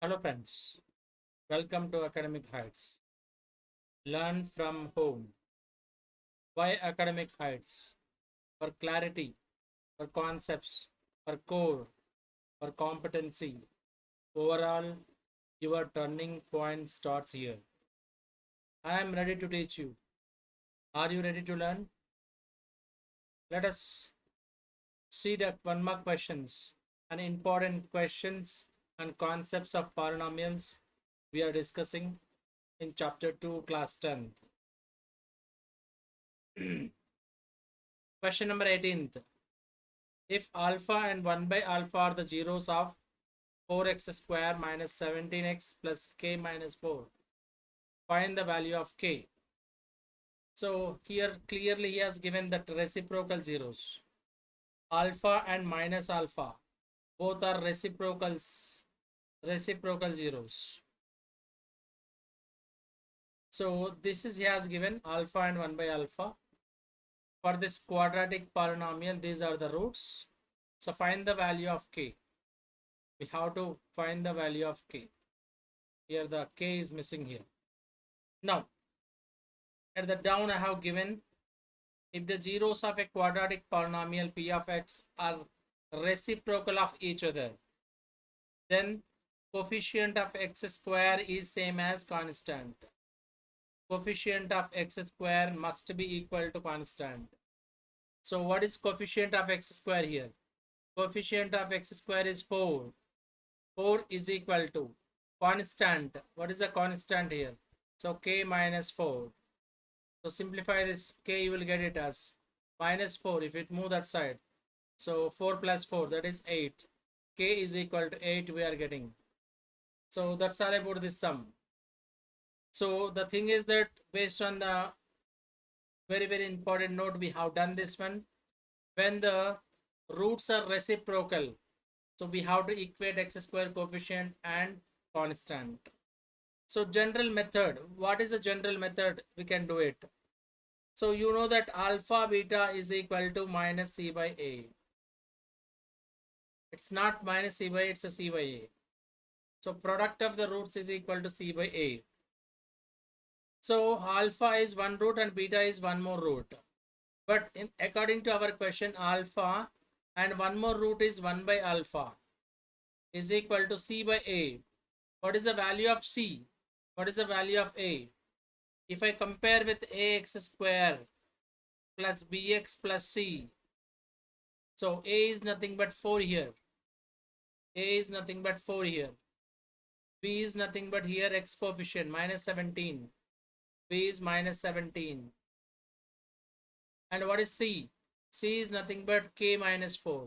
Hello, friends. Welcome to Academic Heights. Learn from home. Why Academic Heights? For clarity, for concepts, for core, for competency. Overall, your turning point starts here. I am ready to teach you. Are you ready to learn? Let us see the 1 mark questions and important questions and concepts of polynomials we are discussing in chapter 2, class 10. Question number 18th. If alpha and 1 by alpha are the zeros of 4x square minus 17x plus k minus 4, find the value of k. So here clearly he has given that reciprocal zeros. Alpha and minus alpha, both are reciprocal zeros. So this is he has given alpha and 1 by alpha. For this quadratic polynomial, these are the roots. So find the value of k. We have to find the value of k. Here the k is missing here. Now, at the down I have given, if the zeros of a quadratic polynomial p of x are reciprocal of each other, then coefficient of x square is same as constant. Coefficient of x square must be equal to constant. So what is coefficient of x square here? Coefficient of x square is 4. 4 is equal to constant. What is the constant here? So k minus 4. So simplify this k, you will get it as minus 4 if it move that side. So 4 plus 4, that is 8. K is equal to 8 we are getting. So that's all about this sum. So the thing is that based on the very important note, we have done this one. When the roots are reciprocal, so we have to equate x square coefficient and constant. So general method, what is the general method? We can do it. So you know that alpha beta is equal to minus c by a. It's not minus c by a, it's a c by a. So product of the roots is equal to c by a. So alpha is one root and beta is one more root. But according to our question, alpha and one more root is 1 by alpha is equal to c by a. What is the value of c? What is the value of a? If I compare with ax square plus bx plus c, so a is nothing but 4 here. A is nothing but 4 here. B is nothing but here x coefficient minus 17. B is minus 17. And what is C? C is nothing but k minus 4.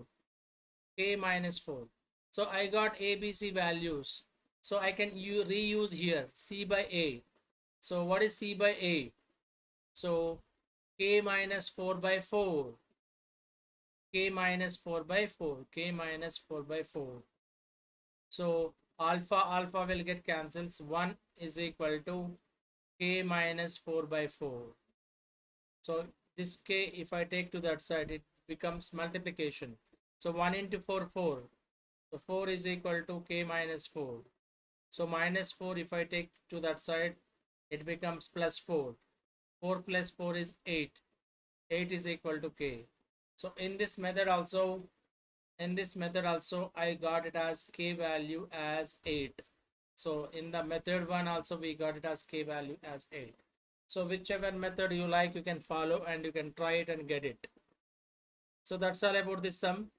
K minus 4. So I got A, B, C values. So I can reuse here C by A. So what is C by A? So k minus 4 by 4. K minus 4 by 4. K minus 4 by 4. So alpha will get cancels. 1 is equal to k minus 4 by 4. So this k, if I take to that side, it becomes multiplication. So 1 into 4, 4. So 4 is equal to k minus 4. So minus 4, if I take to that side, it becomes plus 4. 4 plus 4 is 8. 8 is equal to k. So in this method also, I got it as k value as 8. So in the method 1 also we got it as k value as 8. So whichever method you like, you can follow and you can try it and get it. So that's all about this sum.